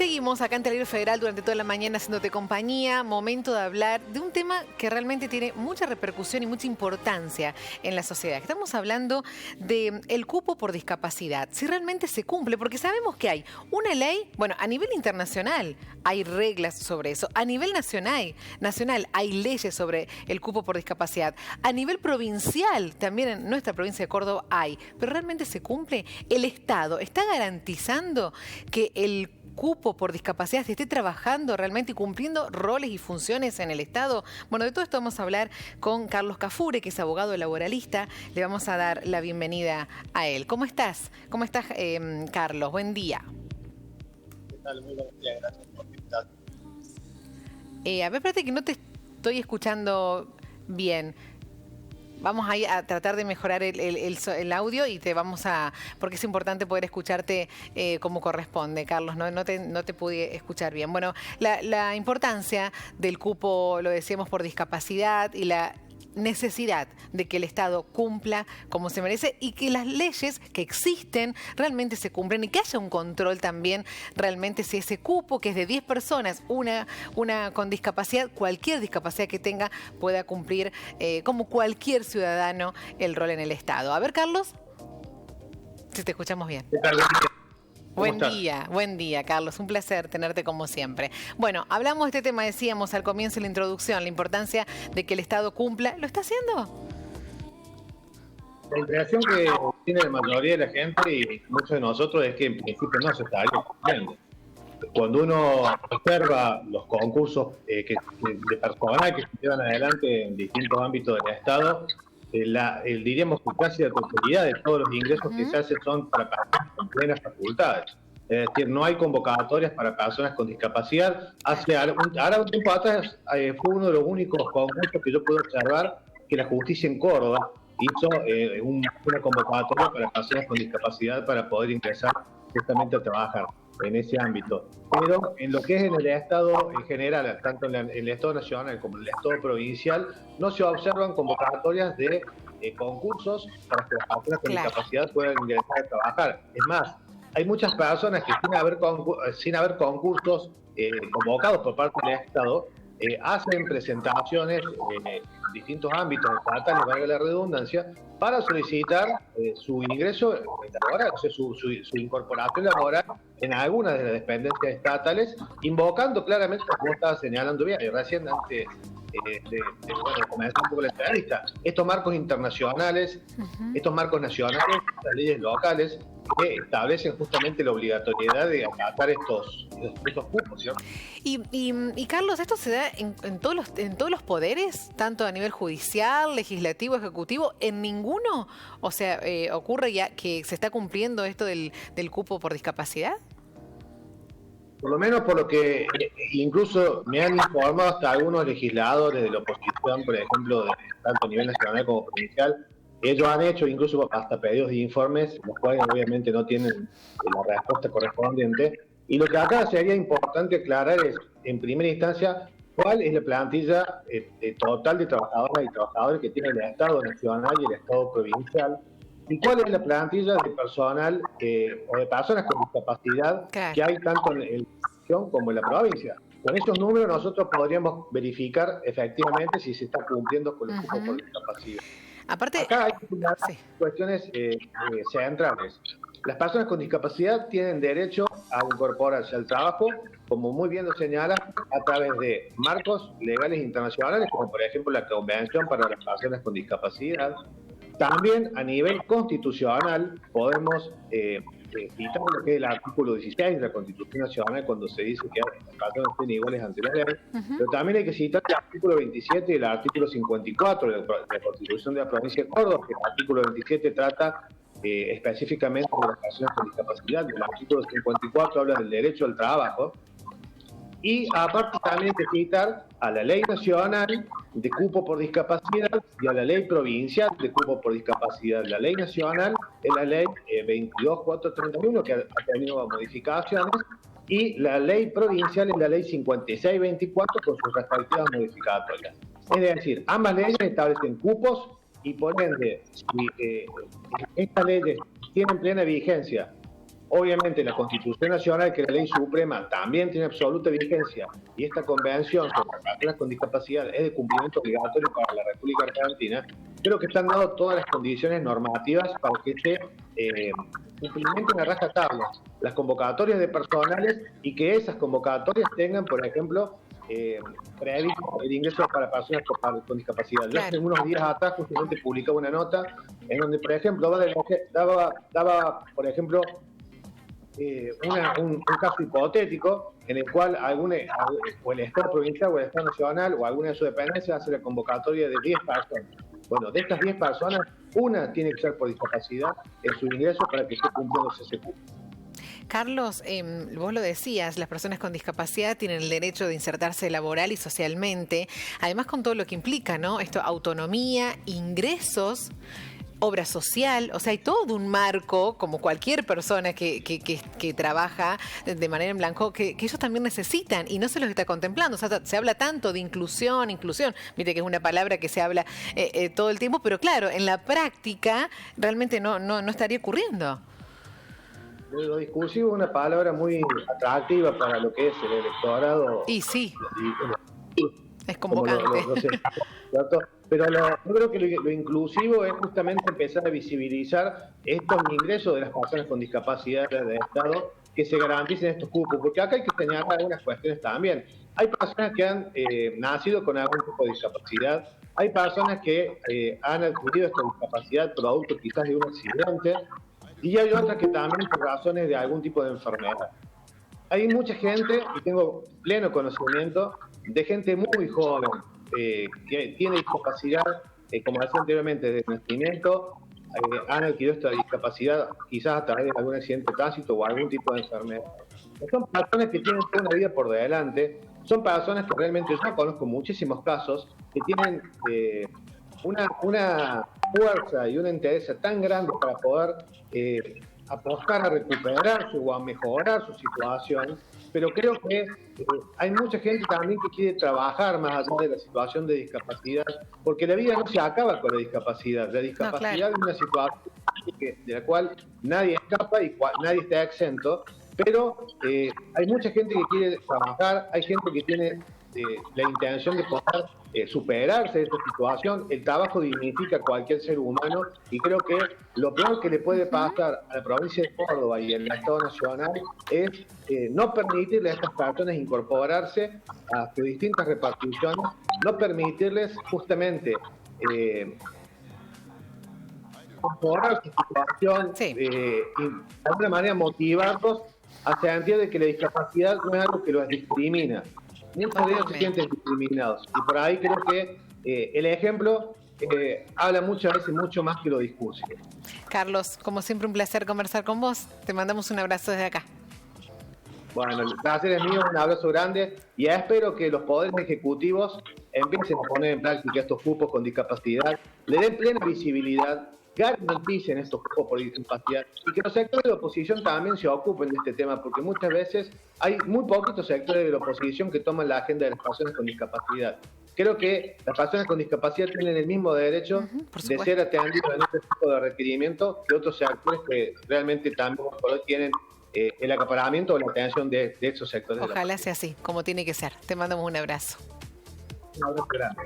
seguimos acá en Televideo Federal durante toda la mañana haciéndote compañía. Momento de hablar de un tema que realmente tiene mucha repercusión y mucha importancia en la sociedad. Estamos hablando del cupo por discapacidad. Si realmente se cumple, porque sabemos que hay una ley, bueno, a nivel internacional hay reglas sobre eso. A nivel nacional hay leyes sobre el cupo por discapacidad. A nivel provincial, también en nuestra provincia de Córdoba hay. Pero realmente se cumple. El Estado está garantizando que el cupo por discapacidad se esté trabajando realmente y cumpliendo roles y funciones en el Estado. Bueno, de todo esto vamos a hablar con Carlos Cafure, que es abogado laboralista. Le vamos a dar la bienvenida a él. ¿Cómo estás? ¿Cómo estás, Carlos? Buen día. ¿Qué tal? Muy buenos días, gracias por invitar. A ver, espérate que no te estoy escuchando bien. Vamos a tratar de mejorar el audio y te vamos a... porque es importante poder escucharte como corresponde, Carlos. No te pude escuchar bien. Bueno, la importancia del cupo, lo decíamos, por discapacidad y la necesidad de que el Estado cumpla como se merece y que las leyes que existen realmente se cumplen y que haya un control también realmente si ese cupo, que es de 10 personas, una con discapacidad, cualquier discapacidad que tenga, pueda cumplir como cualquier ciudadano el rol en el Estado. A ver, Carlos, si te escuchamos bien. ¿Qué tal? Buen día, Carlos. Un placer tenerte como siempre. Bueno, hablamos de este tema, decíamos al comienzo de la introducción, la importancia de que el Estado cumpla. ¿Lo está haciendo? La impresión que tiene la mayoría de la gente y muchos de nosotros es que en principio no se estaría cumpliendo. Cuando uno observa los concursos de personal que se llevan adelante en distintos ámbitos del Estado, diríamos que casi la totalidad de todos los ingresos que se hacen son para personas con plenas facultades. Es decir, no hay convocatorias para personas con discapacidad. Ahora un tiempo atrás fue uno de los únicos concursos que yo pude observar que la justicia en Córdoba hizo una convocatoria para personas con discapacidad para poder ingresar justamente a trabajar en ese ámbito. Pero en lo que es en el Estado en general, tanto en el Estado nacional como en el Estado provincial, no se observan convocatorias de concursos para que las personas con discapacidad puedan ingresar a trabajar. Es más, hay muchas personas que sin haber concursos convocados por parte del Estado, hacen presentaciones en distintos ámbitos estatales, valga la redundancia, para solicitar su ingreso laboral, o sea, su incorporación laboral en alguna de las dependencias estatales, invocando claramente, como estaba señalando bien, recién antes de comenzar un poco la entrevista, estos marcos internacionales, estos marcos nacionales, las leyes locales, que establecen justamente la obligatoriedad de acatar estos cupos, ¿cierto? Y Carlos, ¿esto se da en todos los poderes, tanto a nivel judicial, legislativo, ejecutivo, en ninguno? O sea, ¿ocurre ya que se está cumpliendo esto del cupo por discapacidad? Por lo menos por lo que incluso me han informado hasta algunos legisladores de la oposición, por ejemplo, tanto a nivel nacional como provincial, ellos han hecho incluso hasta pedidos de informes, los cuales obviamente no tienen la respuesta correspondiente. Y lo que acá sería importante aclarar es, en primera instancia, cuál es la plantilla total de trabajadoras y trabajadores que tiene el Estado nacional y el Estado provincial, y cuál es la plantilla de personal o de personas con discapacidad que hay tanto en la región como en la provincia. Con esos números nosotros podríamos verificar efectivamente si se está cumpliendo con el cupo por discapacidad. Aparte, acá hay cuestiones centrales. Las personas con discapacidad tienen derecho a incorporarse al trabajo, como muy bien lo señala, a través de marcos legales internacionales, como por ejemplo la Convención para las Personas con Discapacidad. También a nivel constitucional podemos citar lo que es el artículo 16 de la Constitución Nacional, cuando se dice que las personas son iguales ante la ley, pero también hay que citar el artículo 27 y el artículo 54 de la Constitución de la Provincia de Córdoba, que el artículo 27 trata específicamente de las personas con discapacidad, y el artículo 54 habla del derecho al trabajo, y aparte también de citar a la Ley Nacional de Cupo por Discapacidad y a la Ley Provincial de Cupo por Discapacidad. La Ley Nacional es la Ley 22431, que ha tenido modificaciones, y la Ley Provincial es la Ley 5624 con sus respectivas modificatorias. Es decir, ambas leyes establecen cupos y por ende, si estas leyes tienen plena vigencia Obviamente la Constitución Nacional, que es la ley suprema, también tiene absoluta vigencia, y esta convención sobre las personas con discapacidad es de cumplimiento obligatorio para la República Argentina. Creo que están dadas todas las condiciones normativas para que se implementen a rajatabla las convocatorias de personales, y que esas convocatorias tengan, por ejemplo, previsto el ingreso para personas con discapacidad. Yo hace unos días atrás justamente publicaba una nota en donde, por ejemplo, daba por ejemplo, un caso hipotético en el cual o el Estado provincial o el Estado nacional o alguna de sus dependencias hace la convocatoria de 10 personas. Bueno, de estas 10 personas, una tiene que ser por discapacidad en su ingreso para que esté cumpliéndose ese cupo. Carlos, vos lo decías, las personas con discapacidad tienen el derecho de insertarse laboral y socialmente, además con todo lo que implica, ¿no? Esto, autonomía, ingresos, obra social, o sea, hay todo un marco, como cualquier persona que trabaja de manera en blanco, que ellos también necesitan y no se los está contemplando. O sea, se habla tanto de inclusión, viste que es una palabra que se habla todo el tiempo, pero claro, en la práctica realmente no estaría ocurriendo. Lo discursivo es una palabra muy atractiva para lo que es el electorado. Y sí, es convocante. Pero yo creo que lo inclusivo es justamente empezar a visibilizar estos ingresos de las personas con discapacidad del Estado, que se garanticen estos cupos, porque acá hay que señalar algunas cuestiones también. Hay personas que han nacido con algún tipo de discapacidad, hay personas que han adquirido esta discapacidad producto quizás de un accidente, y hay otras que también por razones de algún tipo de enfermedad. Hay mucha gente, y tengo pleno conocimiento, de gente muy joven, que tiene discapacidad, como decía anteriormente, desde nacimiento, han adquirido esta discapacidad quizás a través de algún accidente de tránsito o algún tipo de enfermedad. Son personas que tienen toda una vida por delante, son personas que realmente yo conozco muchísimos casos que tienen una fuerza y una interés tan grande para poder apostar a recuperarse o a mejorar su situación, pero creo que hay mucha gente también que quiere trabajar más allá de la situación de discapacidad, porque la vida no se acaba con la discapacidad. La discapacidad es una situación de la cual nadie escapa y nadie está exento, pero hay mucha gente que quiere trabajar, hay gente que tiene la intención de poder superarse de esta situación. El trabajo dignifica a cualquier ser humano, y creo que lo peor que le puede pasar a la provincia de Córdoba y al Estado Nacional es no permitirle a estas personas incorporarse a sus distintas reparticiones, no permitirles justamente incorporar su situación, y de alguna manera motivarlos hacia el sentido de que la discapacidad no es algo que los discrimina. Muchos de ellos se sienten discriminados, y por ahí creo que el ejemplo habla muchas veces mucho más que lo discursivo. Carlos, como siempre, un placer conversar con vos. Te mandamos un abrazo desde acá. Bueno, el placer es mío, un abrazo grande, y espero que los poderes ejecutivos empiecen a poner en práctica estos cupos con discapacidad, le den plena visibilidad, garanticen estos cupos por discapacidad, y que los sectores de la oposición también se ocupen de este tema, porque muchas veces hay muy poquitos sectores de la oposición que toman la agenda de las personas con discapacidad. Creo que las personas con discapacidad tienen el mismo derecho de ser atendidos en este tipo de requerimientos que otros sectores que realmente también tienen el acaparamiento o la atención de esos sectores. Ojalá sea así, como tiene que ser. Te mandamos un abrazo. Un abrazo grande.